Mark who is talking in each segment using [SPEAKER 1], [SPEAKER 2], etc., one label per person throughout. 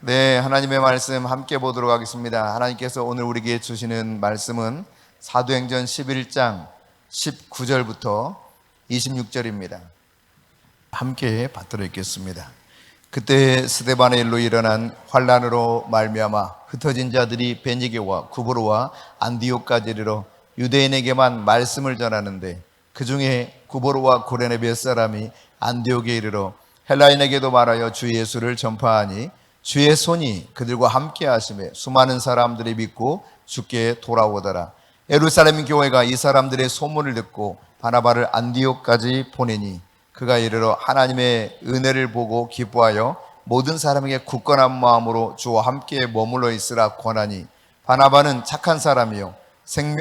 [SPEAKER 1] 네, 하나님의 말씀 함께 보도록 하겠습니다. 하나님께서 오늘 우리에게 주시는 말씀은 사도행전 11장 19절부터 26절입니다. 함께 받들어 읽겠습니다. 그때 스데반의 일로 일어난 환란으로 말미암아 흩어진 자들이 베니게와 구브로와 안디옥까지 이르러 유대인에게만 말씀을 전하는데 그 중에 구브로와 고레네 몇 사람이 안디옥에 이르러 헬라인에게도 말하여 주 예수를 전파하니 주의 손이 그들과 함께 하심에 수많은 사람들이 믿고 주께 돌아오더라. 예루살렘 교회가 이 사람들의 소문을 듣고 바나바를 안디옥까지 보내니 그가 이르러 하나님의 은혜를 보고 기뻐하여 모든 사람에게 굳건한 마음으로 주와 함께 머물러 있으라 권하니 바나바는 착한 사람이요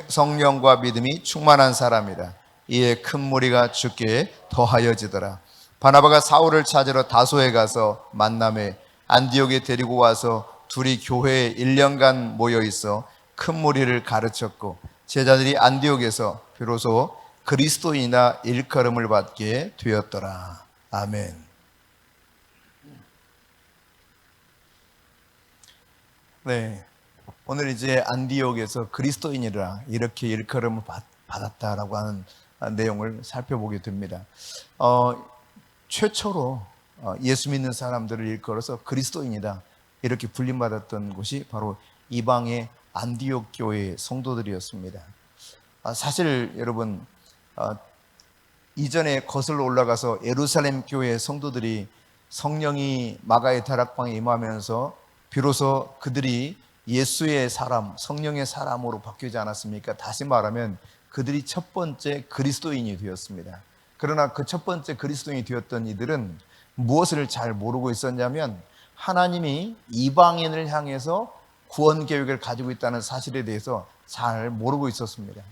[SPEAKER 1] 성령과 믿음이 충만한 사람이라. 이에 큰 무리가 주께 더하여지더라. 바나바가 사울을 찾으러 다소에 가서 만남에 안디옥에 데리고 와서 둘이 교회에 1년간 모여 있어 큰 무리를 가르쳤고 제자들이 안디옥에서 비로소 그리스도인이나 일컬음을 받게 되었더라. 아멘. 네, 오늘 이제 안디옥에서 그리스도인이라 이렇게 일컬음을 받았다라고 하는 내용을 살펴보게 됩니다. 최초로 예수 믿는 사람들을 일컬어서 그리스도인이다 이렇게 불림받았던 곳이 바로 이방의 안디옥 교회의 성도들이었습니다. 사실 여러분 이전에 거슬러 올라가서 예루살렘 교회의 성도들이 성령이 마가의 다락방에 임하면서 비로소 그들이 예수의 사람, 성령의 사람으로 바뀌지 않았습니까? 다시 말하면 그들이 첫 번째 그리스도인이 되었습니다. 그러나 그 첫 번째 그리스도인이 되었던 이들은 무엇을 잘 모르고 있었냐면 하나님이 이방인을 향해서 구원 계획을 가지고 있다는 사실에 대해서 잘 모르고 있었습니다.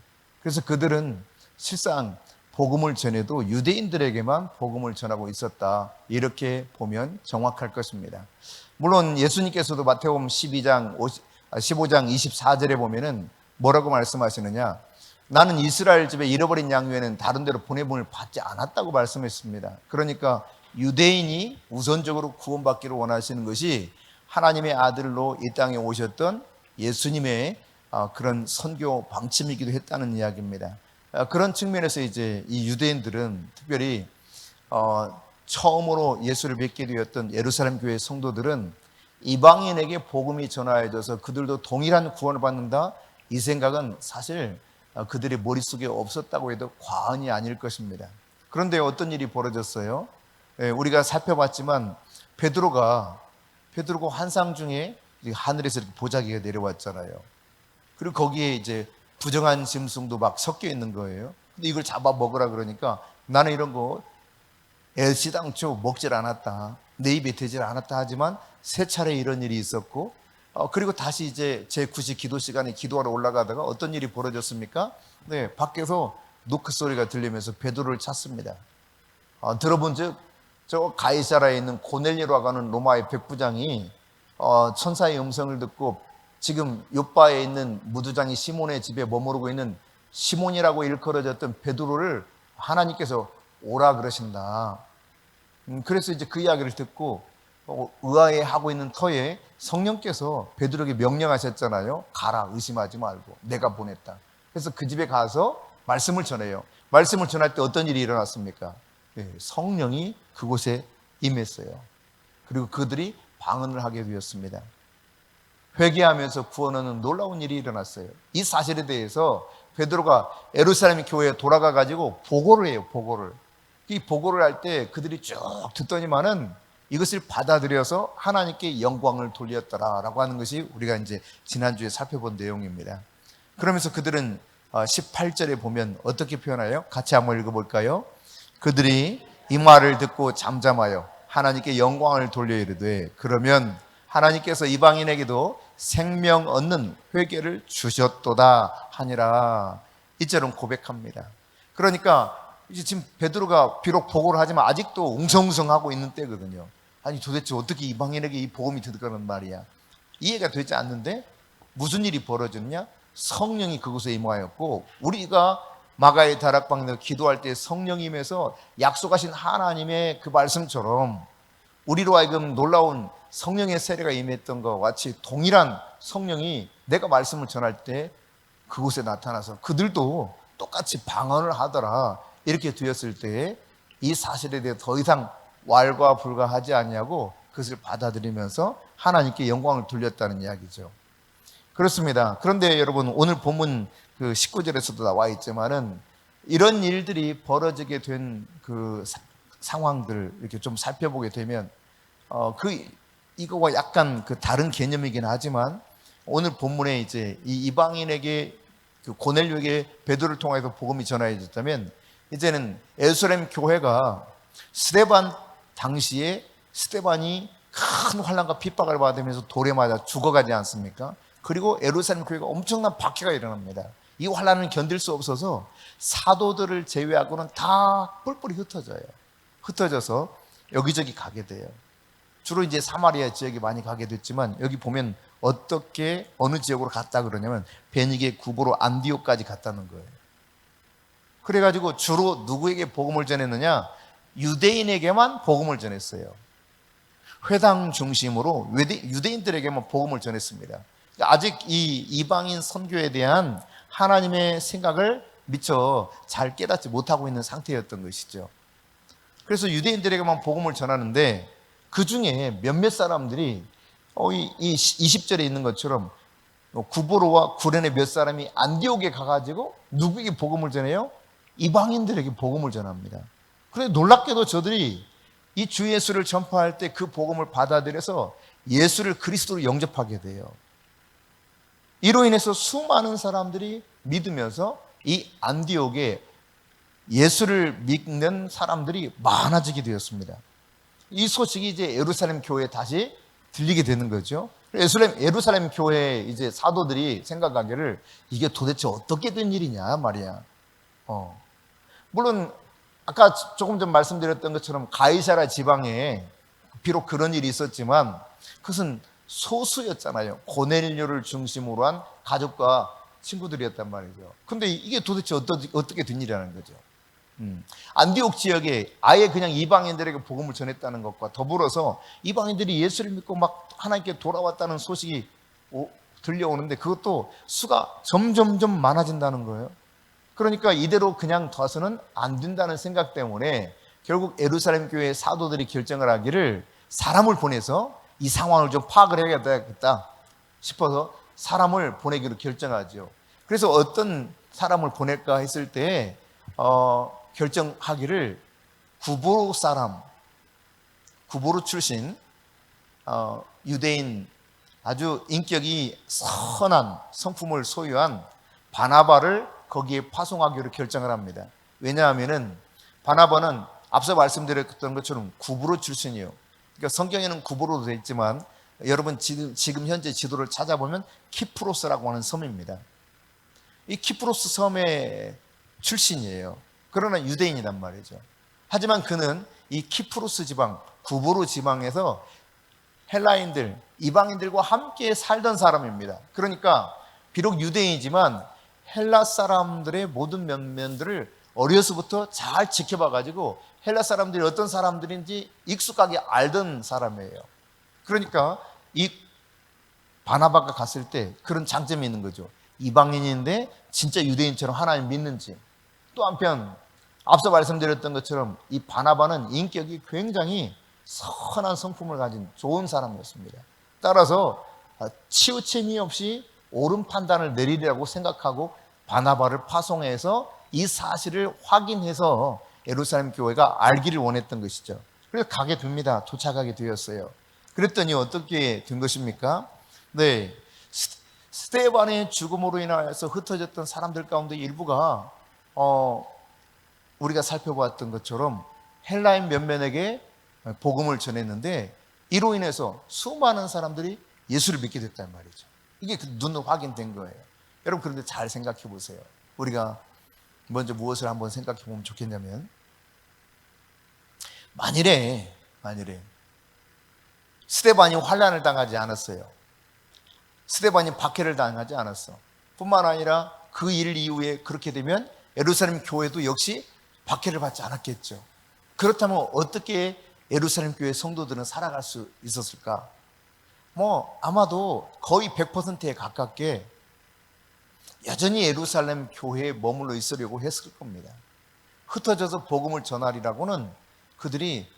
[SPEAKER 1] 그래서 그들은 실상 복음을 전해도 유대인들에게만 복음을 전하고 있었다 이렇게 보면 정확할 것입니다. 물론 예수님께서도 마태복음 15장 24절에 보면은 뭐라고 말씀하시느냐, 나는 이스라엘 집에 잃어버린 양 외에는 다른 데로 보내봄을 받지 않았다고 말씀했습니다. 그러니까 유대인이 우선적으로 구원받기를 원하시는 것이 하나님의 아들로 이 땅에 오셨던 예수님의 그런 선교 방침이기도 했다는 이야기입니다. 그런 측면에서 이제 이 유대인들은 특별히 처음으로 예수를 뵙게 되었던 예루살렘 교회 성도들은 이방인에게 복음이 전하여져서 그들도 동일한 구원을 받는다, 이 생각은 사실 그들의 머릿속에 없었다고 해도 과언이 아닐 것입니다. 그런데 어떤 일이 벌어졌어요? 우리가 살펴봤지만 베드로가 환상 중에 하늘에서 이렇게 보자기가 내려왔잖아요. 그리고 거기에 이제 부정한 짐승도 막 섞여 있는 거예요. 근데 이걸 잡아 먹으라 그러니까 나는 이런 거 애시당초 먹질 않았다, 내 입에 대질 않았다 하지만 세 차례 이런 일이 있었고 그리고 다시 이제 제9시 기도 시간에 기도하러 올라가다가 어떤 일이 벌어졌습니까? 네, 밖에서 노크 소리가 들리면서 베드로를 찾습니다. 들어본 저 가이사라에 있는 고넬료라고 하는 로마의 백부장이 천사의 음성을 듣고 지금 요바에 있는 무두장이 시몬의 집에 머무르고 있는 시몬이라고 일컬어졌던 베드로를 하나님께서 오라 그러신다. 그래서 이제 그 이야기를 듣고 의아해하고 있는 터에 성령께서 베드로에게 명령하셨잖아요. 가라, 의심하지 말고 내가 보냈다. 그래서 그 집에 가서 말씀을 전해요. 말씀을 전할 때 어떤 일이 일어났습니까? 성령이 그곳에 임했어요. 그리고 그들이 방언을 하게 되었습니다. 회개하면서 구원하는 놀라운 일이 일어났어요. 이 사실에 대해서 베드로가 예루살렘 교회에 돌아가 가지고 보고를 해요. 이 보고를 할 때 그들이 쭉 듣더니만은 이것을 받아들여서 하나님께 영광을 돌렸더라라고 하는 것이 우리가 이제 지난주에 살펴본 내용입니다. 그러면서 그들은 18절에 보면 어떻게 표현해요? 같이 한번 읽어볼까요? 그들이 이 말을 듣고 잠잠하여 하나님께 영광을 돌려 이르되 그러면 하나님께서 이방인에게도 생명 얻는 회개를 주셨도다 하니라. 이절은 고백합니다. 그러니까 이제 지금 베드로가 비록 보고를 하지만 아직도 웅성웅성하고 있는 때거든요. 아니 도대체 어떻게 이방인에게 이 복음이 들어가는 말이야, 이해가 되지 않는데 무슨 일이 벌어졌냐? 성령이 그곳에 임하였고 우리가 마가의 다락방에서 기도할 때 성령이 임해서 약속하신 하나님의 그 말씀처럼 우리로 하여금 놀라운 성령의 세례가 임했던 것과 같이 동일한 성령이 내가 말씀을 전할 때 그곳에 나타나서 그들도 똑같이 방언을 하더라 이렇게 되었을 때 이 사실에 대해 더 이상 왈가불가하지 아니하고 그것을 받아들이면서 하나님께 영광을 돌렸다는 이야기죠. 그렇습니다. 그런데 여러분 오늘 본문 그 19절에서도 나와 있지만은 이런 일들이 벌어지게 된 그 상황들을 이렇게 좀 살펴보게 되면 이거와 약간 그 다른 개념이긴 하지만 오늘 본문에 이제 이 이방인에게 그 고넬료에게 베드로를 통해서 복음이 전해졌다면 이제는 예루살렘 교회가 스데반 당시에 스데반이 큰 환난과 핍박을 받으면서 돌에 맞아 죽어가지 않습니까? 그리고 예루살렘 교회가 엄청난 박해가 일어납니다. 이 환난을 견딜 수 없어서 사도들을 제외하고는 다 뿔뿔이 흩어져서 여기저기 가게 돼요. 주로 이제 사마리아 지역에 많이 가게 됐지만 여기 보면 어떻게 어느 지역으로 갔다 그러냐면 베니게, 구보로, 안디옥까지 갔다는 거예요. 그래가지고 주로 누구에게 복음을 전했느냐? 유대인에게만 복음을 전했어요. 회당 중심으로 유대인들에게만 복음을 전했습니다. 아직 이 이방인 선교에 대한 하나님의 생각을 미처 잘 깨닫지 못하고 있는 상태였던 것이죠. 그래서 유대인들에게만 복음을 전하는데 그 중에 몇몇 사람들이 이 20절에 있는 것처럼 구보로와 구레네 몇 사람이 안디옥에 가가지고 누구에게 복음을 전해요? 이방인들에게 복음을 전합니다. 그런데 놀랍게도 저들이 이 주 예수를 전파할 때 그 복음을 받아들여서 예수를 그리스도로 영접하게 돼요. 이로 인해서 수많은 사람들이 믿으면서 이 안디옥에 예수를 믿는 사람들이 많아지게 되었습니다. 이 소식이 이제 예루살렘 교회에 다시 들리게 되는 거죠. 예루살렘 교회 이제 사도들이 생각하기를 이게 도대체 어떻게 된 일이냐 말이야. 물론 아까 조금 전 말씀드렸던 것처럼 가이사라 지방에 비록 그런 일이 있었지만 그것은 소수였잖아요. 고넬료를 중심으로 한 가족과 친구들이었단 말이죠. 근데 이게 도대체 어떻게 된 일이라는 거죠. 안디옥 지역에 아예 그냥 이방인들에게 복음을 전했다는 것과 더불어서 이방인들이 예수를 믿고 막 하나님께 돌아왔다는 소식이 들려오는데 그것도 수가 점점점 많아진다는 거예요. 그러니까 이대로 그냥 둬서는 안 된다는 생각 때문에 결국 예루살렘 교회 사도들이 결정을 하기를 사람을 보내서 이 상황을 좀 파악을 해야겠다 싶어서 사람을 보내기로 결정하죠. 그래서 어떤 사람을 보낼까 했을 때 결정하기를 구보로 출신 유대인 아주 인격이 선한 성품을 소유한 바나바를 거기에 파송하기로 결정을 합니다. 왜냐하면은 바나바는 앞서 말씀드렸던 것처럼 구브로 출신이에요. 그러니까 성경에는 구브로도 되어 있지만 여러분 지금 현재 지도를 찾아보면 키프로스라고 하는 섬입니다. 이 키프로스 섬의 출신이에요. 그러나 유대인이란 말이죠. 하지만 그는 이 키프로스 지방, 구브로 지방에서 헬라인들, 이방인들과 함께 살던 사람입니다. 그러니까 비록 유대인이지만 헬라 사람들의 모든 면면들을 어려서부터 잘 지켜봐가지고 헬라 사람들이 어떤 사람들인지 익숙하게 알던 사람이에요. 그러니까 이 바나바가 갔을 때 그런 장점이 있는 거죠. 이방인인데 진짜 유대인처럼 하나님 믿는지. 또 한편 앞서 말씀드렸던 것처럼 이 바나바는 인격이 굉장히 선한 성품을 가진 좋은 사람이었습니다. 따라서 치우침이 없이 옳은 판단을 내리려고 생각하고 바나바를 파송해서 이 사실을 확인해서 예루살렘 교회가 알기를 원했던 것이죠. 그래서 가게 됩니다. 도착하게 되었어요. 그랬더니 어떻게 된 것입니까? 네, 스데반의 죽음으로 인하여서 흩어졌던 사람들 가운데 일부가 우리가 살펴보았던 것처럼 헬라인 몇몇에게 복음을 전했는데 이로 인해서 수많은 사람들이 예수를 믿게 됐단 말이죠. 이게 눈으로 확인된 거예요. 여러분 그런데 잘 생각해 보세요. 우리가 먼저 무엇을 한번 생각해 보면 좋겠냐면 만일에 스데반이 환난을 당하지 않았어요. 스데반이 박해를 당하지 않았어. 뿐만 아니라 그 일 이후에 그렇게 되면 예루살렘 교회도 역시 박해를 받지 않았겠죠. 그렇다면 어떻게 예루살렘 교회 성도들은 살아갈 수 있었을까? 아마도 거의 100%에 가깝게 여전히 예루살렘 교회에 머물러 있으려고 했을 겁니다. 흩어져서 복음을 전하리라고는 그들이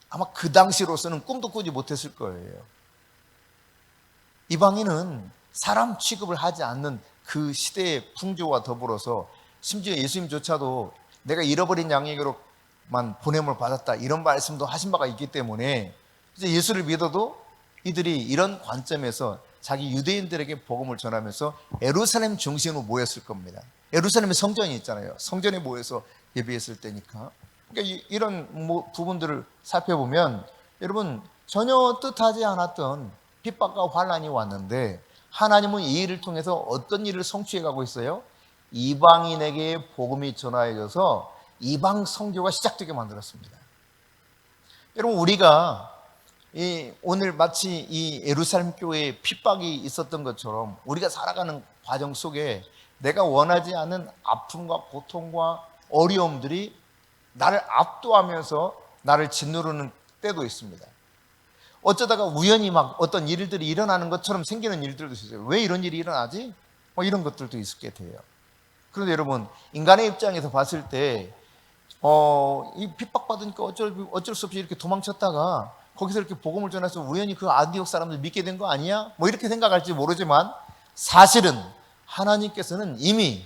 [SPEAKER 1] 아마 그 당시로서는 꿈도 꾸지 못했을 거예요. 이방인은 사람 취급을 하지 않는 그 시대의 풍조와 더불어서 심지어 예수님조차도 내가 잃어버린 양에게로만 보냄을 받았다 이런 말씀도 하신 바가 있기 때문에 이제 예수를 믿어도 이들이 이런 관점에서 자기 유대인들에게 복음을 전하면서 예루살렘 중심으로 모였을 겁니다. 예루살렘에 성전이 있잖아요. 성전에 모여서 예배했을 때니까. 그러니까 이런 부분들을 살펴보면 여러분 전혀 뜻하지 않았던 핍박과 환난이 왔는데 하나님은 이 일을 통해서 어떤 일을 성취해 가고 있어요? 이방인에게 복음이 전하여져서 이방 선교가 시작되게 만들었습니다. 여러분 우리가 오늘 마치 이 예루살렘 교회에 핍박이 있었던 것처럼 우리가 살아가는 과정 속에 내가 원하지 않은 아픔과 고통과 어려움들이 나를 압도하면서 나를 짓누르는 때도 있습니다. 어쩌다가 우연히 막 어떤 일들이 일어나는 것처럼 생기는 일들도 있어요. 왜 이런 일이 일어나지? 이런 것들도 있게 돼요. 그런데 여러분 인간의 입장에서 봤을 때 이 핍박받으니까 어쩔 수 없이 이렇게 도망쳤다가 거기서 이렇게 복음을 전해서 우연히 그 안디옥 사람들 믿게 된 거 아니야? 이렇게 생각할지 모르지만 사실은 하나님께서는 이미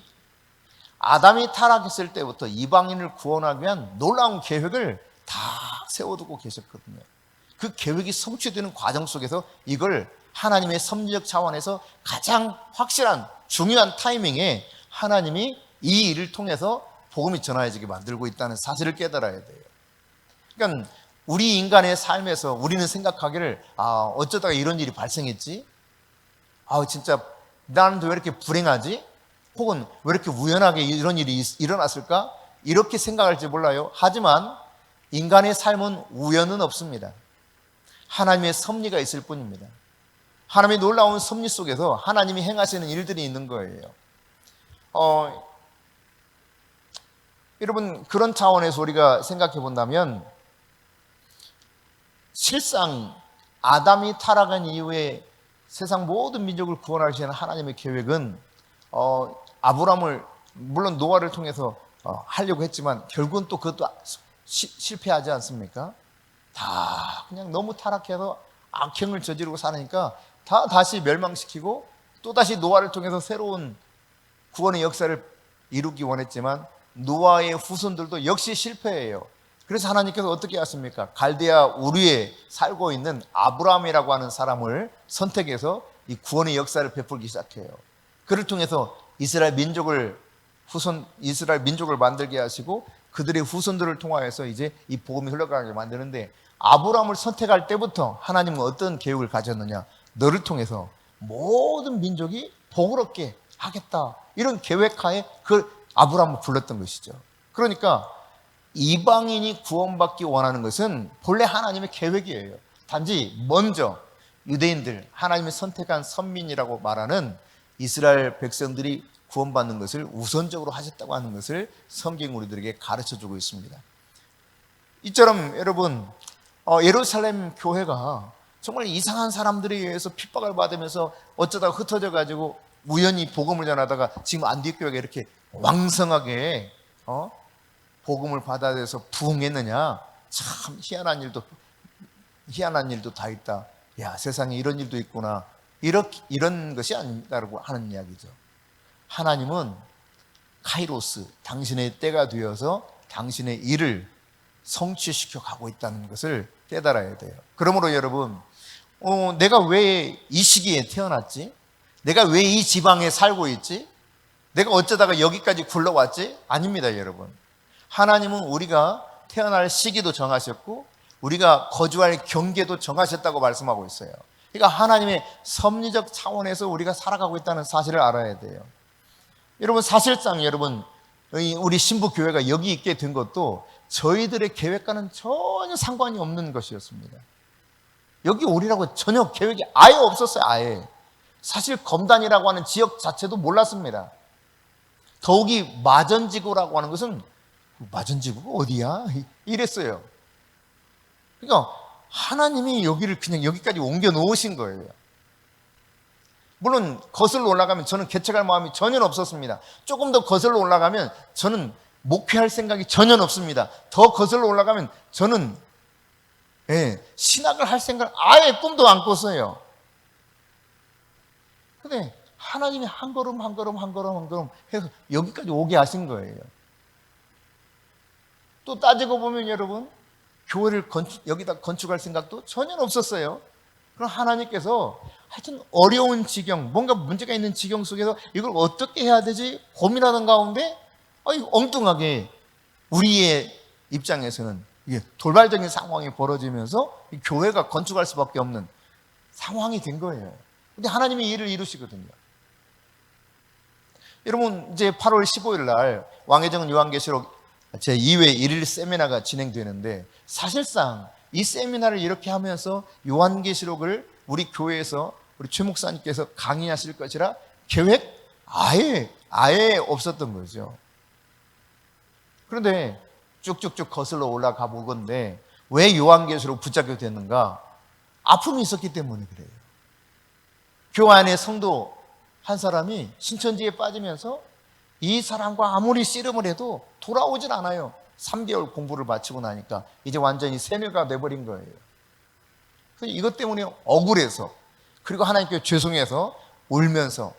[SPEAKER 1] 아담이 타락했을 때부터 이방인을 구원하기 위한 놀라운 계획을 다 세워두고 계셨거든요. 그 계획이 성취되는 과정 속에서 이걸 하나님의 섭리적 차원에서 가장 확실한 중요한 타이밍에 하나님이 이 일을 통해서 복음이 전하여지게 만들고 있다는 사실을 깨달아야 돼요. 그러니까 우리 인간의 삶에서 우리는 생각하기를 어쩌다가 이런 일이 발생했지? 진짜 나는 왜 이렇게 불행하지? 혹은 왜 이렇게 우연하게 이런 일이 일어났을까? 이렇게 생각할지 몰라요. 하지만 인간의 삶은 우연은 없습니다. 하나님의 섭리가 있을 뿐입니다. 하나님의 놀라운 섭리 속에서 하나님이 행하시는 일들이 있는 거예요. 여러분 그런 차원에서 우리가 생각해 본다면 실상 아담이 타락한 이후에 세상 모든 민족을 구원하시는 하나님의 계획은 아브라함을 물론 노아를 통해서 하려고 했지만 결국은 또 그것도 실패하지 않습니까? 다 그냥 너무 타락해서 악행을 저지르고 살으니까 다 다시 멸망시키고 또 다시 노아를 통해서 새로운 구원의 역사를 이루기 원했지만 노아의 후손들도 역시 실패해요. 그래서 하나님께서 어떻게 하십니까? 갈대아 우르에 살고 있는 아브라함이라고 하는 사람을 선택해서 이 구원의 역사를 베풀기 시작해요. 그를 통해서 이스라엘 민족을 만들게 하시고 그들의 후손들을 통하여서 이제 이 복음이 흘러가게 만드는데 아브라함을 선택할 때부터 하나님은 어떤 계획을 가졌느냐? 너를 통해서 모든 민족이 복을 얻게 하겠다. 이런 계획하에 그 아브라함을 불렀던 것이죠. 그러니까 이방인이 구원받기 원하는 것은 본래 하나님의 계획이에요. 단지 먼저 유대인들, 하나님이 선택한 선민이라고 말하는 이스라엘 백성들이 구원받는 것을 우선적으로 하셨다고 하는 것을 성경이 우리들에게 가르쳐주고 있습니다. 이처럼 여러분 예루살렘 교회가 정말 이상한 사람들에 의해서 핍박을 받으면서 어쩌다가 흩어져 가지고 우연히 복음을 전하다가 지금 안디옥 교회가 이렇게 왕성하게 복음을 받아들여서 부흥했느냐? 참 희한한 일도 다 있다. 야, 세상에 이런 일도 있구나. 이런 것이 아니다라고 하는 이야기죠. 하나님은 카이로스, 당신의 때가 되어서 당신의 일을 성취시켜 가고 있다는 것을 깨달아야 돼요. 그러므로 여러분, 내가 왜 이 시기에 태어났지? 내가 왜 이 지방에 살고 있지? 내가 어쩌다가 여기까지 굴러왔지? 아닙니다, 여러분. 하나님은 우리가 태어날 시기도 정하셨고 우리가 거주할 경계도 정하셨다고 말씀하고 있어요. 그러니까 하나님의 섭리적 차원에서 우리가 살아가고 있다는 사실을 알아야 돼요. 여러분 사실상 여러분 우리 신부교회가 여기 있게 된 것도 저희들의 계획과는 전혀 상관이 없는 것이었습니다. 여기 오리라고 전혀 계획이 아예 없었어요. 아예. 사실 검단이라고 하는 지역 자체도 몰랐습니다. 더욱이 마전지구라고 하는 것은 마전지구가 어디야? 이랬어요. 그러니까 하나님이 여기를 그냥 여기까지 옮겨 놓으신 거예요. 물론 거슬러 올라가면 저는 개척할 마음이 전혀 없었습니다. 조금 더 거슬러 올라가면 저는 목회할 생각이 전혀 없습니다. 더 거슬러 올라가면 저는 신학을 할 생각 아예 꿈도 안 꿨어요. 근데 하나님이 한 걸음 한 걸음 한 걸음 한 걸음 해서 여기까지 오게 하신 거예요. 또 따지고 보면 여러분, 교회를 여기다 건축할 생각도 전혀 없었어요. 그럼 하나님께서 하여튼 어려운 지경, 뭔가 문제가 있는 지경 속에서 이걸 어떻게 해야 되지 고민하는 가운데 엉뚱하게 우리의 입장에서는 이게 돌발적인 상황이 벌어지면서 교회가 건축할 수밖에 없는 상황이 된 거예요. 근데 하나님이 일을 이루시거든요. 여러분, 이제 8월 15일 날 왕혜정 요한계시록 제2회 1일 세미나가 진행되는데, 사실상 이 세미나를 이렇게 하면서 요한계시록을 우리 교회에서 우리 최 목사님께서 강의하실 것이라 계획 아예 없었던 거죠. 그런데 쭉쭉쭉 거슬러 올라가 보건데 왜 요한계시록 붙잡게 됐는가? 아픔이 있었기 때문에 그래요. 교회 안에 성도 한 사람이 신천지에 빠지면서 이 사람과 아무리 씨름을 해도 돌아오질 않아요. 3개월 공부를 마치고 나니까 이제 완전히 세뇌가 돼버린 거예요. 그래서 이것 때문에 억울해서, 그리고 하나님께 죄송해서 울면서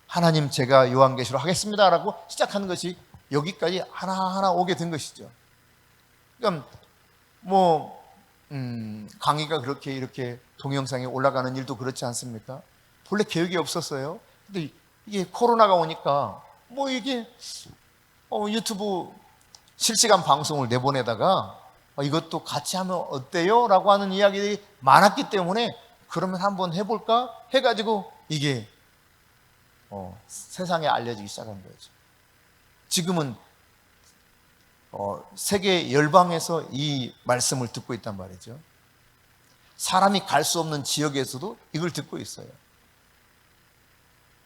[SPEAKER 1] 하나님, 제가 요한계시록 하겠습니다라고 시작하는 것이 여기까지 하나하나 오게 된 것이죠. 그러니까 강의가 그렇게 이렇게 동영상에 올라가는 일도 그렇지 않습니까? 본래 계획이 없었어요. 근데 이게 코로나가 오니까 이게 유튜브 실시간 방송을 내보내다가 이것도 같이 하면 어때요? 라고 하는 이야기들이 많았기 때문에 그러면 한번 해볼까? 해가지고 이게 세상에 알려지기 시작한 거죠. 지금은 세계 열방에서 이 말씀을 듣고 있단 말이죠. 사람이 갈 수 없는 지역에서도 이걸 듣고 있어요.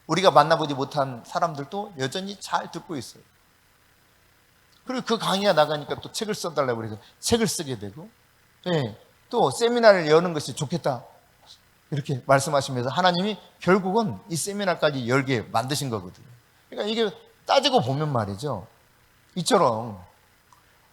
[SPEAKER 1] 우리가 만나보지 못한 사람들도 여전히 잘 듣고 있어요. 그리고 그 강의가 나가니까 또 책을 써달라고 그래서 책을 쓰게 되고, 또 세미나를 여는 것이 좋겠다 이렇게 말씀하시면서 하나님이 결국은 이 세미나까지 열게 만드신 거거든요. 그러니까 이게 따지고 보면 말이죠, 이처럼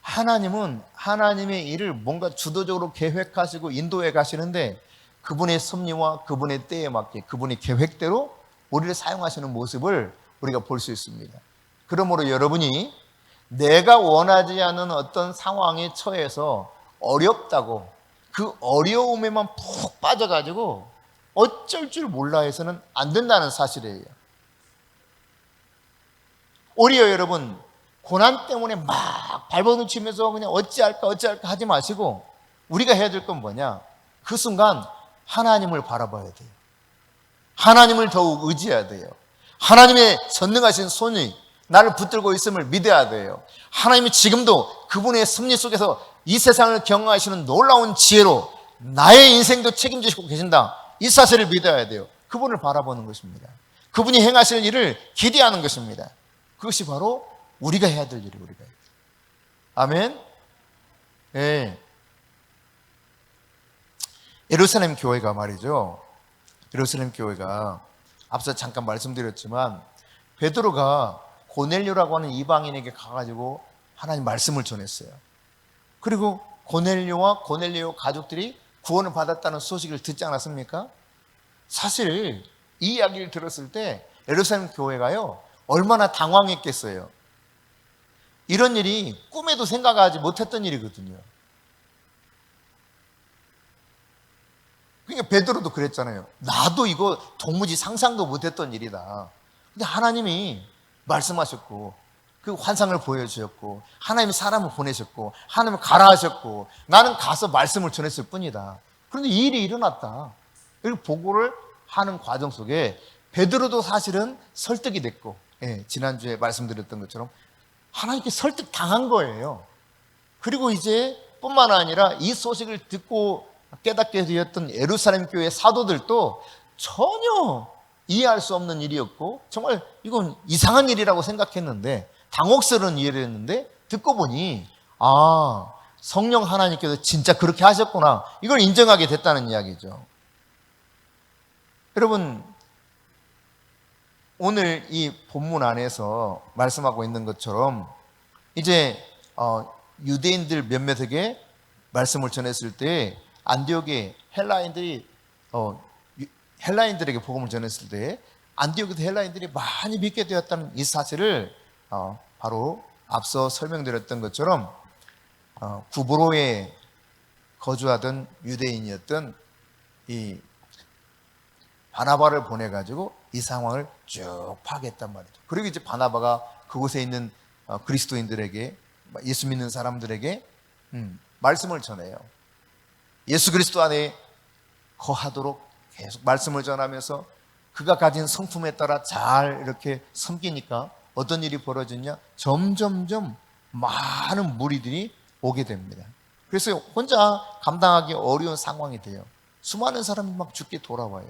[SPEAKER 1] 하나님은 하나님의 일을 뭔가 주도적으로 계획하시고 인도해 가시는데, 그분의 섭리와 그분의 때에 맞게 그분의 계획대로 우리를 사용하시는 모습을 우리가 볼 수 있습니다. 그러므로 여러분이 내가 원하지 않는 어떤 상황에 처해서 어렵다고 그 어려움에만 푹 빠져가지고 어쩔 줄 몰라 해서는 안 된다는 사실이에요. 오히려 여러분, 고난 때문에 막 발버둥 치면서 그냥 어찌할까 하지 마시고, 우리가 해야 될 건 뭐냐? 그 순간 하나님을 바라봐야 돼요. 하나님을 더욱 의지해야 돼요. 하나님의 전능하신 손이 나를 붙들고 있음을 믿어야 돼요. 하나님이 지금도 그분의 섭리 속에서 이 세상을 경영하시는 놀라운 지혜로 나의 인생도 책임지시고 계신다, 이 사실을 믿어야 돼요. 그분을 바라보는 것입니다. 그분이 행하실 일을 기대하는 것입니다. 그것이 바로 우리가 해야 될 일이에요. 우리가. 아멘. 예루살렘 교회가 말이죠, 예루살렘 교회가 앞서 잠깐 말씀드렸지만 베드로가 고넬료라고 하는 이방인에게 가가지고 하나님 말씀을 전했어요. 그리고 고넬료와 고넬료 가족들이 구원을 받았다는 소식을 듣지 않았습니까? 사실 이 이야기를 들었을 때 예루살렘 교회가요 얼마나 당황했겠어요. 이런 일이 꿈에도 생각하지 못했던 일이거든요. 그러니까 베드로도 그랬잖아요. 나도 이거 도무지 상상도 못했던 일이다. 근데 하나님이 말씀하셨고 그 환상을 보여주셨고 하나님이 사람을 보내셨고 하나님을 가라 하셨고 나는 가서 말씀을 전했을 뿐이다. 그런데 이 일이 일어났다. 이걸 보고를 하는 과정 속에 베드로도 사실은 설득이 됐고, 지난주에 말씀드렸던 것처럼 하나님께 설득 당한 거예요. 그리고 이제 뿐만 아니라 이 소식을 듣고 깨닫게 되었던 예루살렘 교회 사도들도 전혀 이해할 수 없는 일이었고 정말 이건 이상한 일이라고 생각했는데, 당혹스러운 일이었는데 듣고 보니 성령 하나님께서 진짜 그렇게 하셨구나, 이걸 인정하게 됐다는 이야기죠. 여러분, 오늘 이 본문 안에서 말씀하고 있는 것처럼 이제 유대인들 몇몇에게 말씀을 전했을 때, 안디옥의 헬라인들에게 복음을 전했을 때 안디옥에서 헬라인들이 많이 믿게 되었다는 이 사실을 바로 앞서 설명드렸던 것처럼 구브로에 거주하던 유대인이었던 이 바나바를 보내가지고 이 상황을 쭉 파악했단 말이죠. 그리고 이제 바나바가 그곳에 있는 그리스도인들에게, 예수 믿는 사람들에게 말씀을 전해요. 예수 그리스도 안에 거하도록 계속 말씀을 전하면서 그가 가진 성품에 따라 잘 이렇게 섬기니까 어떤 일이 벌어졌냐? 점점점 많은 무리들이 오게 됩니다. 그래서 혼자 감당하기 어려운 상황이 돼요. 수많은 사람이 막 죽게 돌아와요.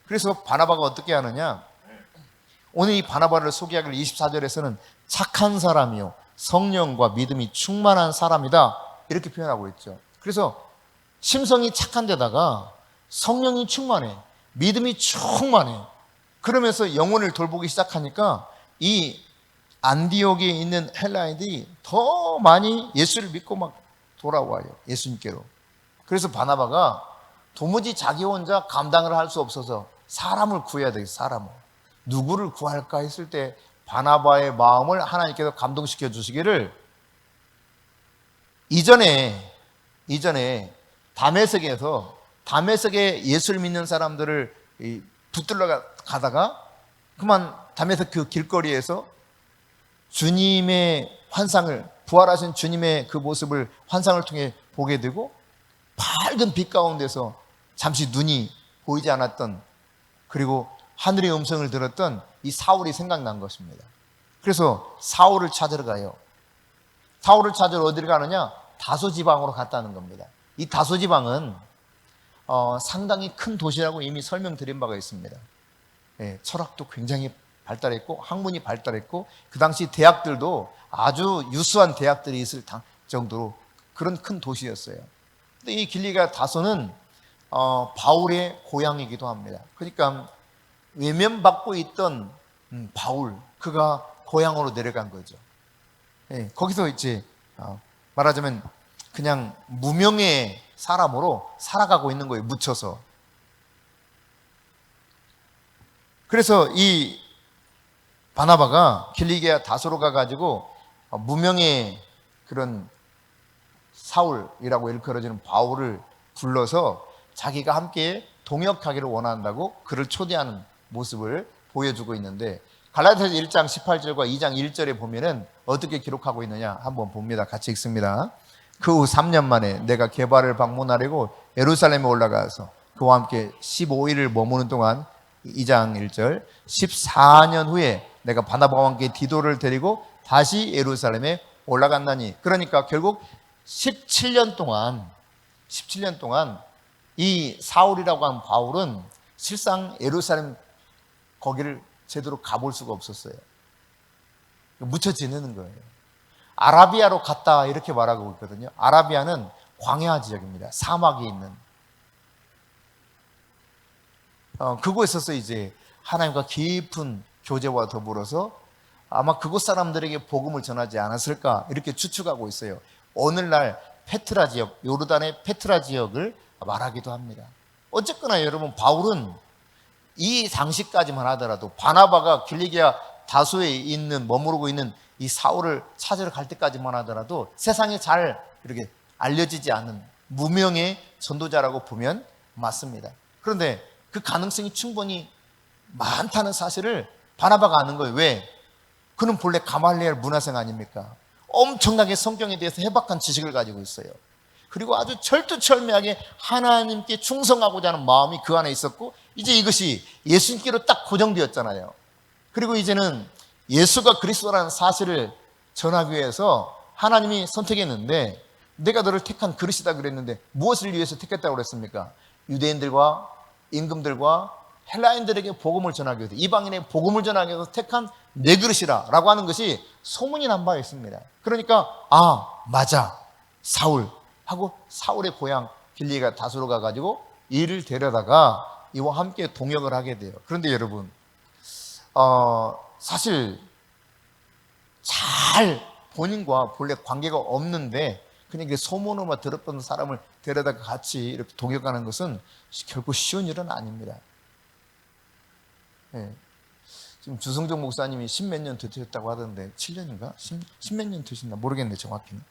[SPEAKER 1] 그래서 바나바가 어떻게 하느냐? 오늘 이 바나바를 소개하길 24절에서는 착한 사람이요, 성령과 믿음이 충만한 사람이다, 이렇게 표현하고 있죠. 그래서 심성이 착한 데다가 성령이 충만해, 믿음이 충만해. 그러면서 영혼을 돌보기 시작하니까 이 안디옥에 있는 헬라인들이 더 많이 예수를 믿고 막 돌아와요, 예수님께로. 그래서 바나바가 도무지 자기 혼자 감당을 할 수 없어서 사람을 구해야 되겠어요. 사람을. 누구를 구할까 했을 때 바나바의 마음을 하나님께서 감동시켜 주시기를, 이전에 다메섹에 예수를 믿는 사람들을 붙들러 가다가 그만 다메섹 그 길거리에서 주님의 환상을, 부활하신 주님의 그 모습을 환상을 통해 보게 되고, 밝은 빛 가운데서 잠시 눈이 보이지 않았던, 그리고 하늘의 음성을 들었던 이 사울이 생각난 것입니다. 그래서 사울을 찾으러 가요. 사울을 찾으러 어디를 가느냐? 다소 지방으로 갔다는 겁니다. 이 다소 지방은 상당히 큰 도시라고 이미 설명드린 바가 있습니다. 철학도 굉장히 발달했고 학문이 발달했고 그 당시 대학들도 아주 유수한 대학들이 있을 정도로 그런 큰 도시였어요. 근데 이 길리가 다소는 바울의 고향이기도 합니다. 그러니까 외면받고 있던 바울, 그가 고향으로 내려간 거죠. 거기서 이제 말하자면 그냥 무명의 사람으로 살아가고 있는 거예요, 묻혀서. 그래서 이 바나바가 길리기아 다소로 가가지고 무명의 그런 사울이라고 일컬어지는 바울을 불러서 자기가 함께 동역하기를 원한다고 그를 초대하는 모습을 보여주고 있는데, 갈라디아서 1장 18절과 2장 1절에 보면은 어떻게 기록하고 있느냐 한번 봅니다. 같이 읽습니다. 그 후 3년 만에 내가 게바를 방문하려고 예루살렘에 올라가서 그와 함께 15일을 머무는 동안, 2장 1절, 14년 후에 내가 바나바와 함께 디도를 데리고 다시 예루살렘에 올라갔나니. 그러니까 결국 17년 동안 이 사울이라고 하는 바울은 실상 예루살렘 거기를 제대로 가볼 수가 없었어요. 묻혀 지내는 거예요. 아라비아로 갔다 이렇게 말하고 있거든요. 아라비아는 광야 지역입니다. 사막이 있는. 그곳에서 이제 하나님과 깊은 교제와 더불어서 아마 그곳 사람들에게 복음을 전하지 않았을까 이렇게 추측하고 있어요. 오늘날 페트라 지역, 요르단의 페트라 지역을 말하기도 합니다. 어쨌거나 여러분, 바울은 이 당시까지만 하더라도 바나바가 길리기아 다소에 머무르고 있는 이 사울을 찾으러 갈 때까지만 하더라도 세상에 잘 이렇게 알려지지 않은 무명의 전도자라고 보면 맞습니다. 그런데 그 가능성이 충분히 많다는 사실을 바나바가 아는 거예요. 왜? 그는 본래 가말리엘 문화생 아닙니까? 엄청나게 성경에 대해서 해박한 지식을 가지고 있어요. 그리고 아주 철두철미하게 하나님께 충성하고자 하는 마음이 그 안에 있었고, 이제 이것이 예수님께로 딱 고정되었잖아요. 그리고 이제는 예수가 그리스도라는 사실을 전하기 위해서 하나님이 선택했는데, 내가 너를 택한 그릇이다 그랬는데 무엇을 위해서 택했다고 그랬습니까? 유대인들과 임금들과 헬라인들에게 복음을 전하기 위해서, 이방인의 복음을 전하기 위해서 택한 내 그릇이라 라고 하는 것이 소문이 난 바 있습니다. 그러니까 맞아, 사울 하고 사울의 고향 길리가 다소로 가가지고 이를 데려다가 이와 함께 동역을 하게 돼요. 그런데 여러분, 사실 잘 본인과 본래 관계가 없는데 그냥 소문으로만 들었던 사람을 데려다가 같이 이렇게 동역하는 것은 결코 쉬운 일은 아닙니다. 네. 지금 주성종 목사님이 10몇 년 되셨다고 하던데 7년인가? 10몇 년 되셨나 모르겠네 정확히는.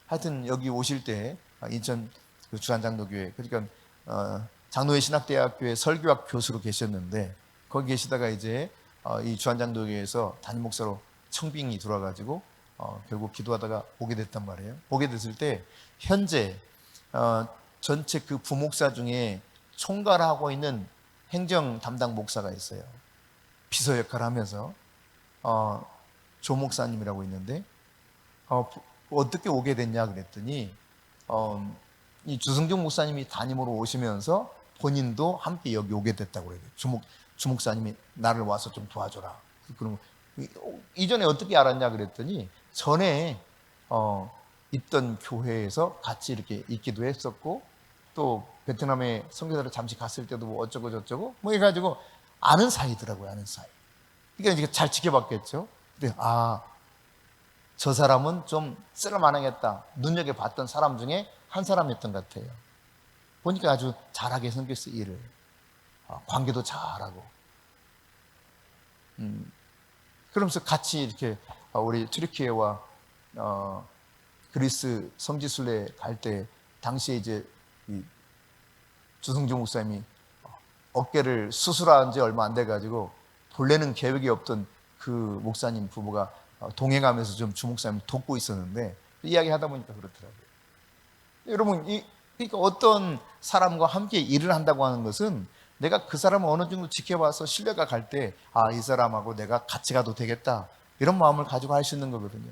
[SPEAKER 1] 하여튼 여기 오실 때 인천 주한장로교회, 그러니까 장로회 신학대학교의 설교학 교수로 계셨는데 거기 계시다가 이제 이 주한장로교회에서 담임 목사로 청빙이 들어와가지고 결국 기도하다가 오게 됐단 말이에요. 오게 됐을 때 현재 전체 그 부목사 중에 총괄하고 있는 행정 담당 목사가 있어요. 비서 역할을 하면서 조 목사님이라고 있는데 어떻게 오게 됐냐 그랬더니 이 주성종 목사님이 담임으로 오시면서 본인도 함께 여기 오게 됐다고 그래요. 주 목사님이 나를 와서 좀 도와줘라. 그럼 이전에 어떻게 알았냐 그랬더니 전에 있던 교회에서 같이 이렇게 있기도 했었고 또 베트남에 선교사를 잠시 갔을 때도 뭐 어쩌고 저쩌고 뭐 해가지고 아는 사이더라고요. 아는 사이. 그러니까 이제 잘 지켜봤겠죠. 근데 저 사람은 좀 쓸만하겠다 눈여겨봤던 사람 중에 한 사람이었던 것 같아요. 보니까 아주 잘하게 생겼어요. 일을. 관계도 잘하고. 그러면서 같이 이렇게 우리 튀르키예와 그리스 성지순례 갈 때 당시에 이제 이 주성종 목사님이 어깨를 수술한 지 얼마 안 돼가지고 본래는 계획이 없던 그 목사님 부부가 동행하면서 좀 주 목사님 돕고 있었는데 이야기하다 보니까 그렇더라고요. 여러분, 그러니까 어떤 사람과 함께 일을 한다고 하는 것은 내가 그 사람을 어느 정도 지켜봐서 신뢰가 갈 때 이 사람하고 내가 같이 가도 되겠다 이런 마음을 가지고 할 수 있는 거거든요.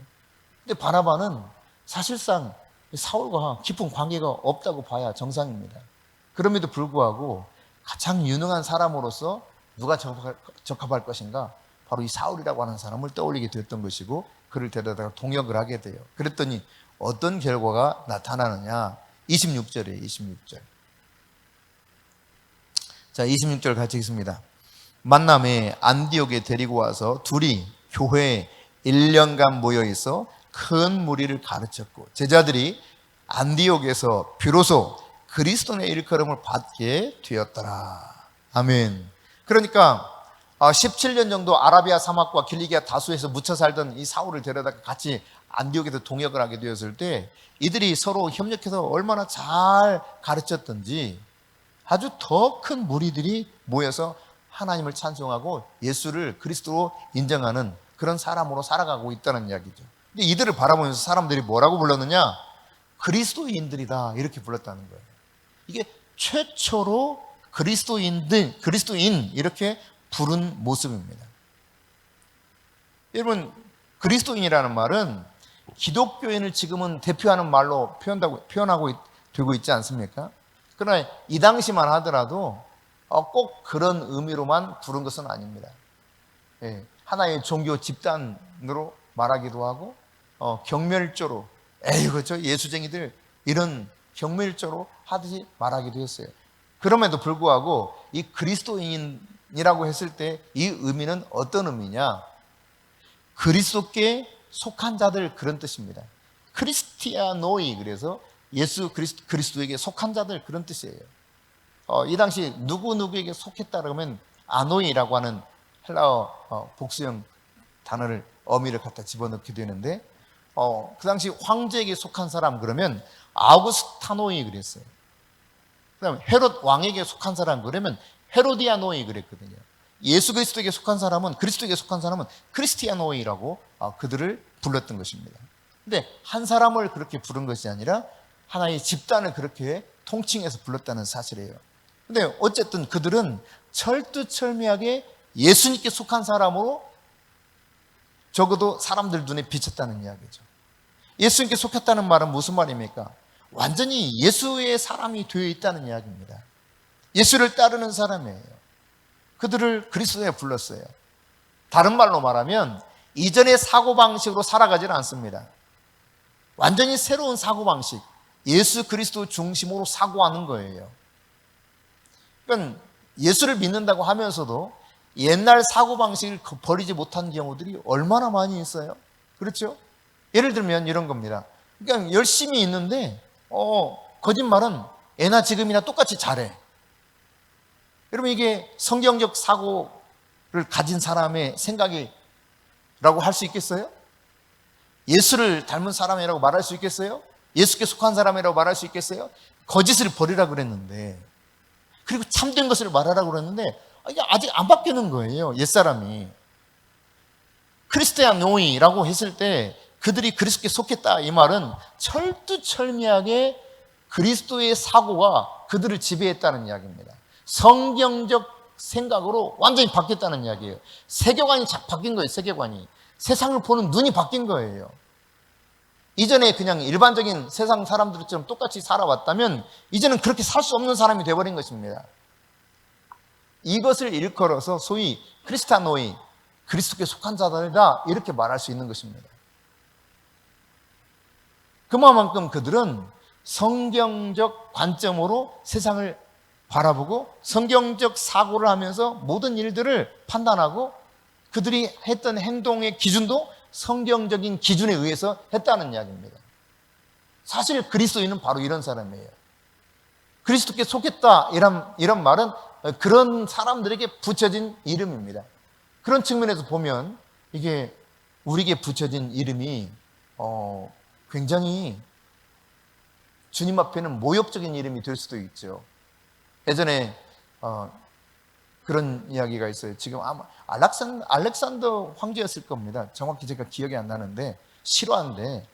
[SPEAKER 1] 근데 바나바는 사실상 사울과 깊은 관계가 없다고 봐야 정상입니다. 그럼에도 불구하고 가장 유능한 사람으로서 누가 적합할 것인가? 바로 이 사울이라고 하는 사람을 떠올리게 되었던 것이고 그를 데려다가 동역을 하게 돼요. 그랬더니 어떤 결과가 나타나느냐? 26절이에요. 26절. 자, 26절 같이 읽습니다. 만남에 안디옥에 데리고 와서 둘이 교회에 1년간 모여 있어 큰 무리를 가르쳤고 제자들이 안디옥에서 비로소 그리스도의 일컬음을 받게 되었더라. 아멘. 그러니까 17년 정도 아라비아 사막과 길리기아 다수에서 묻혀 살던 이 사울을 데려다가 같이 안디옥에서 동역을 하게 되었을 때 이들이 서로 협력해서 얼마나 잘 가르쳤던지 아주 더 큰 무리들이 모여서 하나님을 찬송하고 예수를 그리스도로 인정하는 그런 사람으로 살아가고 있다는 이야기죠. 근데 이들을 바라보면서 사람들이 뭐라고 불렀느냐? 그리스도인들이다 이렇게 불렀다는 거예요. 이게 최초로 그리스도인 이렇게 부른 모습입니다. 여러분, 그리스도인이라는 말은 기독교인을 지금은 대표하는 말로 표현하고 되고 있지 않습니까? 그러나 이 당시만 하더라도 꼭 그런 의미로만 부른 것은 아닙니다. 하나의 종교 집단으로 말하기도 하고 경멸조로 그렇죠? 예수쟁이들 이런 경멸조로 하듯이 말하기도 했어요. 그럼에도 불구하고 이 그리스도인이라고 했을 때 이 의미는 어떤 의미냐? 그리스도께 속한 자들 그런 뜻입니다. 크리스티아노이 그래서 예수 그리스도에게 속한 자들 그런 뜻이에요. 이 당시 누구에게 속했다 그러면 아노이라고 하는 헬라어 복수형 단어를 어미를 갖다 집어넣게 되는데 그 당시 황제에게 속한 사람 그러면 아우구스타노이 그랬어요. 그다음에 헤롯 왕에게 속한 사람 그러면 헤로디아노이 그랬거든요. 예수 그리스도에게 속한 사람은 그리스도에게 속한 사람은 크리스티아노이라고 그들을 불렀던 것입니다. 근데 한 사람을 그렇게 부른 것이 아니라 하나의 집단을 그렇게 통칭해서 불렀다는 사실이에요. 근데 어쨌든 그들은 철두철미하게 예수님께 속한 사람으로 적어도 사람들 눈에 비쳤다는 이야기죠. 예수님께 속했다는 말은 무슨 말입니까? 완전히 예수의 사람이 되어 있다는 이야기입니다. 예수를 따르는 사람이에요. 그들을 그리스도에 불렀어요. 다른 말로 말하면 이전의 사고방식으로 살아가지는 않습니다. 완전히 새로운 사고방식, 예수 그리스도 중심으로 사고하는 거예요. 그러니까 예수를 믿는다고 하면서도 옛날 사고방식을 버리지 못한 경우들이 얼마나 많이 있어요. 그렇죠? 예를 들면 이런 겁니다. 그러니까 열심히 있는데 거짓말은 예나 지금이나 똑같이 잘해. 여러분, 이게 성경적 사고를 가진 사람의 생각이라고 할 수 있겠어요? 예수를 닮은 사람이라고 말할 수 있겠어요? 예수께 속한 사람이라고 말할 수 있겠어요? 거짓을 버리라 그랬는데, 그리고 참된 것을 말하라고 그랬는데 이게 아직 안 바뀌는 거예요, 옛사람이. 크리스티아노이라고 했을 때 그들이 그리스도께 속했다, 이 말은 철두철미하게 그리스도의 사고가 그들을 지배했다는 이야기입니다. 성경적 생각으로 완전히 바뀌었다는 이야기예요. 세계관이 바뀐 거예요. 세계관이. 세상을 보는 눈이 바뀐 거예요. 이전에 그냥 일반적인 세상 사람들처럼 똑같이 살아왔다면 이제는 그렇게 살 수 없는 사람이 되어버린 것입니다. 이것을 일컬어서 소위 크리스타노이, 그리스도께 속한 자들이다, 이렇게 말할 수 있는 것입니다. 그만큼 그들은 성경적 관점으로 세상을 바라보고 성경적 사고를 하면서 모든 일들을 판단하고 그들이 했던 행동의 기준도 성경적인 기준에 의해서 했다는 이야기입니다. 사실 그리스도인은 바로 이런 사람이에요. 그리스도께 속했다, 이런 말은 그런 사람들에게 붙여진 이름입니다. 그런 측면에서 보면 이게 우리에게 붙여진 이름이 굉장히 주님 앞에는 모욕적인 이름이 될 수도 있죠. 예전에 그런 이야기가 있어요. 지금 아마 알렉산더 황제였을 겁니다. 정확히 제가 기억이 안 나는데, 실화인데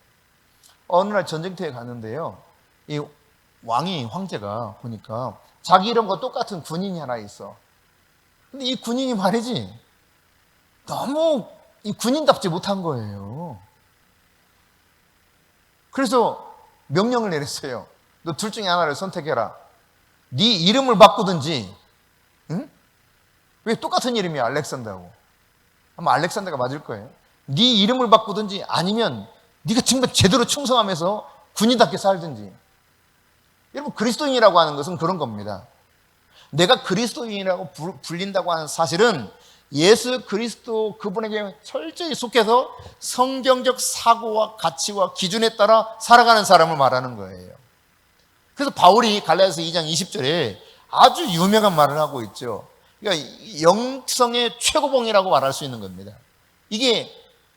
[SPEAKER 1] 어느 날 전쟁터에 갔는데요, 이 황제가 보니까 자기 이름과 똑같은 군인이 하나 있어. 근데 이 군인이 말이지, 너무 이 군인답지 못한 거예요. 그래서 명령을 내렸어요. 너 둘 중에 하나를 선택해라. 네 이름을 바꾸든지, 응? 왜 똑같은 이름이야, 알렉산더하고. 아마 알렉산더가 맞을 거예요. 네 이름을 바꾸든지 아니면 네가 정말 제대로 충성하면서 군인답게 살든지. 여러분, 그리스도인이라고 하는 것은 그런 겁니다. 내가 그리스도인이라고 불린다고 하는 사실은 예수 그리스도 그분에게 철저히 속해서 성경적 사고와 가치와 기준에 따라 살아가는 사람을 말하는 거예요. 그래서 바울이 갈라디아서 2장 20절에 아주 유명한 말을 하고 있죠. 그러니까 영성의 최고봉이라고 말할 수 있는 겁니다. 이게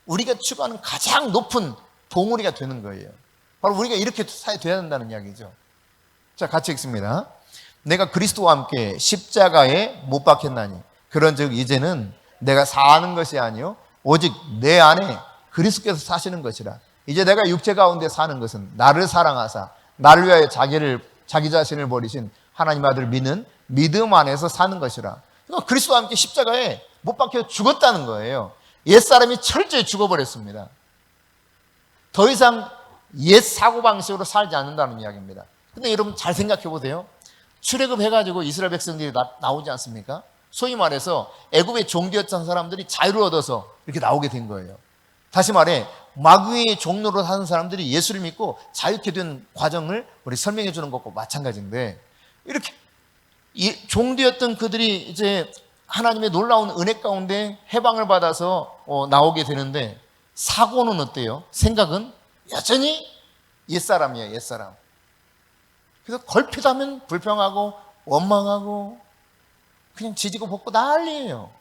[SPEAKER 1] 우리가 추구하는 가장 높은 봉우리가 되는 거예요. 바로 우리가 이렇게 돼야 된다는 이야기죠. 자, 같이 읽습니다. 내가 그리스도와 함께 십자가에 못 박혔나니 그런즉 이제는 내가 사는 것이 아니요 오직 내 안에 그리스도께서 사시는 것이라. 이제 내가 육체 가운데 사는 것은 나를 사랑하사 나를 위하여 자기 자신을 버리신 하나님 아들을 믿는 믿음 안에서 사는 것이라. 그러니까 그리스도와 함께 십자가에 못 박혀 죽었다는 거예요. 옛사람이 철저히 죽어버렸습니다. 더 이상 옛 사고방식으로 살지 않는다는 이야기입니다. 근데 여러분 잘 생각해 보세요. 출애굽해가지고 이스라엘 백성들이 나오지 않습니까? 소위 말해서 애굽의 종되었던 사람들이 자유를 얻어서 이렇게 나오게 된 거예요. 다시 말해 마귀의 종로로 사는 사람들이 예수를 믿고 자유케 된 과정을 우리 설명해 주는 것과 마찬가지인데, 이렇게 종되었던 그들이 이제 하나님의 놀라운 은혜 가운데 해방을 받아서 나오게 되는데, 사고는 어때요? 생각은 여전히 옛사람이에요. 옛사람. 그래서 걸핏하면 불평하고 원망하고 그냥 지지고 볶고 난리예요.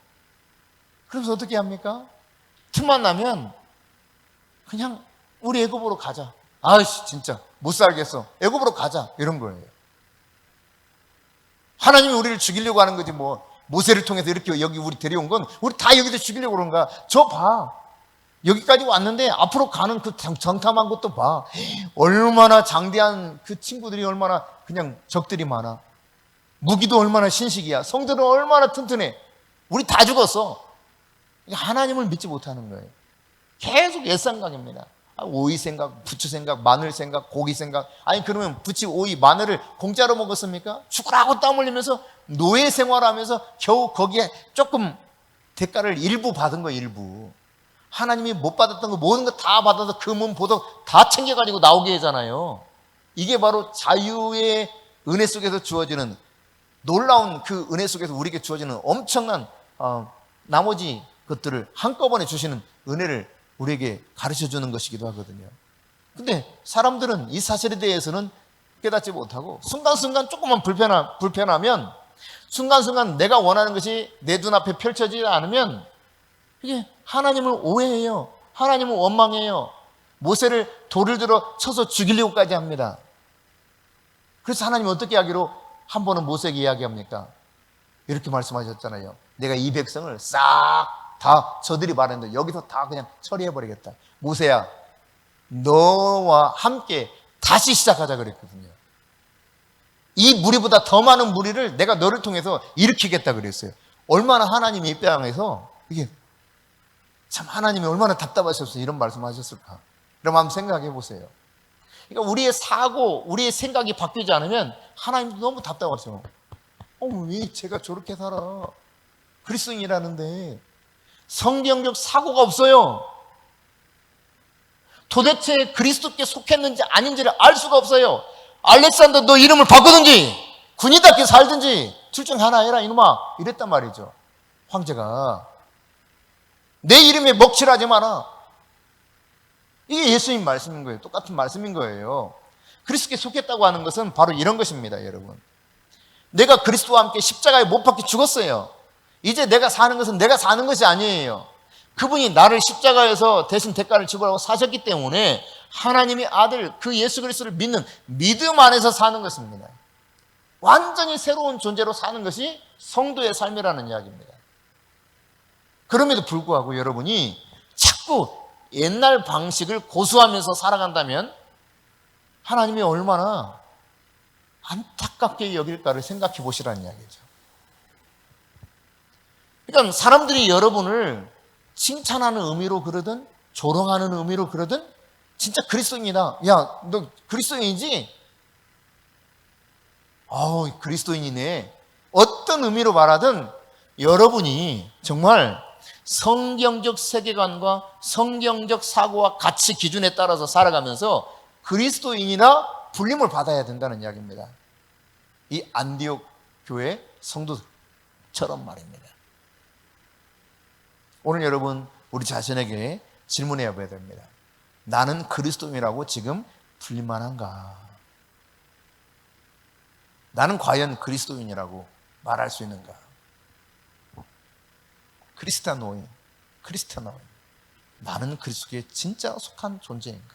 [SPEAKER 1] 그래서 어떻게 합니까? 틈만 나면 그냥 우리 애굽으로 가자. 아이씨 진짜 못 살겠어. 애굽으로 가자. 이런 거예요. 하나님이 우리를 죽이려고 하는 거지 뭐. 모세를 통해서 이렇게 여기 우리 데려온 건 우리 다 여기서 죽이려고 그런가. 저 봐. 여기까지 왔는데 앞으로 가는 그 정탐한 것도 봐. 얼마나 장대한 그 친구들이, 얼마나 그냥 적들이 많아. 무기도 얼마나 신식이야. 성들은 얼마나 튼튼해. 우리 다 죽었어. 하나님을 믿지 못하는 거예요. 계속 옛생각입니다. 오이 생각, 부추 생각, 마늘 생각, 고기 생각. 아니 그러면 부추, 오이, 마늘을 공짜로 먹었습니까? 죽으라고 땀 흘리면서 노예 생활하면서 겨우 거기에 조금 대가를 일부 받은 거예요. 일부. 하나님이 못 받았던 거 모든 거 다 받아서 금은 보석 다 챙겨가지고 나오게 하잖아요. 이게 바로 자유의 은혜 속에서 주어지는 놀라운 그 은혜 속에서 우리에게 주어지는 엄청난 나머지 것들을 한꺼번에 주시는 은혜를 우리에게 가르쳐주는 것이기도 하거든요. 근데 사람들은 이 사실에 대해서는 깨닫지 못하고 순간순간 조금만 불편하면 순간순간 내가 원하는 것이 내 눈앞에 펼쳐지지 않으면 이게 하나님을 오해해요. 하나님을 원망해요. 모세를 돌을 들어 쳐서 죽이려고까지 합니다. 그래서 하나님이 어떻게 하기로 한 번은 모세에게 이야기합니까? 이렇게 말씀하셨잖아요. 내가 이 백성을 싹 다 저들이 말했는데 여기서 다 그냥 처리해버리겠다. 모세야, 너와 함께 다시 시작하자 그랬거든요. 이 무리보다 더 많은 무리를 내가 너를 통해서 일으키겠다 그랬어요. 얼마나 하나님의 입장에서 이게 참 하나님이 얼마나 답답하셨어요. 이런 말씀하셨을까? 그럼 한번 생각해 보세요. 그러니까 우리의 사고, 우리의 생각이 바뀌지 않으면 하나님도 너무 답답하죠. 왜 제가 저렇게 살아? 그리스도인이라는데 성경적 사고가 없어요. 도대체 그리스도께 속했는지 아닌지를 알 수가 없어요. 알렉산더 너 이름을 바꾸든지 군인답게 살든지 둘 중 하나 해라 이놈아 이랬단 말이죠. 황제가 내 이름에 먹칠하지 마라. 이게 예수님 말씀인 거예요. 똑같은 말씀인 거예요. 그리스도께 속했다고 하는 것은 바로 이런 것입니다. 여러분, 내가 그리스도와 함께 십자가에 못 박혀 죽었어요. 이제 내가 사는 것은 내가 사는 것이 아니에요. 그분이 나를 십자가에서 대신 대가를 지불하고 사셨기 때문에 하나님의 아들 그 예수 그리스도를 믿는 믿음 안에서 사는 것입니다. 완전히 새로운 존재로 사는 것이 성도의 삶이라는 이야기입니다. 그럼에도 불구하고 여러분이 자꾸 옛날 방식을 고수하면서 살아간다면 하나님이 얼마나 안타깝게 여길까를 생각해 보시라는 이야기죠. 그러니까 사람들이 여러분을 칭찬하는 의미로 그러든 조롱하는 의미로 그러든 진짜 그리스도인이다. 야, 너 그리스도인이지? 아우, 그리스도인이네. 어떤 의미로 말하든 여러분이 정말 성경적 세계관과 성경적 사고와 가치 기준에 따라서 살아가면서 그리스도인이나 불림을 받아야 된다는 이야기입니다. 이 안디옥 교회 성도처럼 말입니다. 오늘 여러분 우리 자신에게 질문해야 됩니다. 나는 그리스도인이라고 지금 불릴만한가? 나는 과연 그리스도인이라고 말할 수 있는가? 크리스티아노인 나는 그리스도에 진짜 속한 존재인가?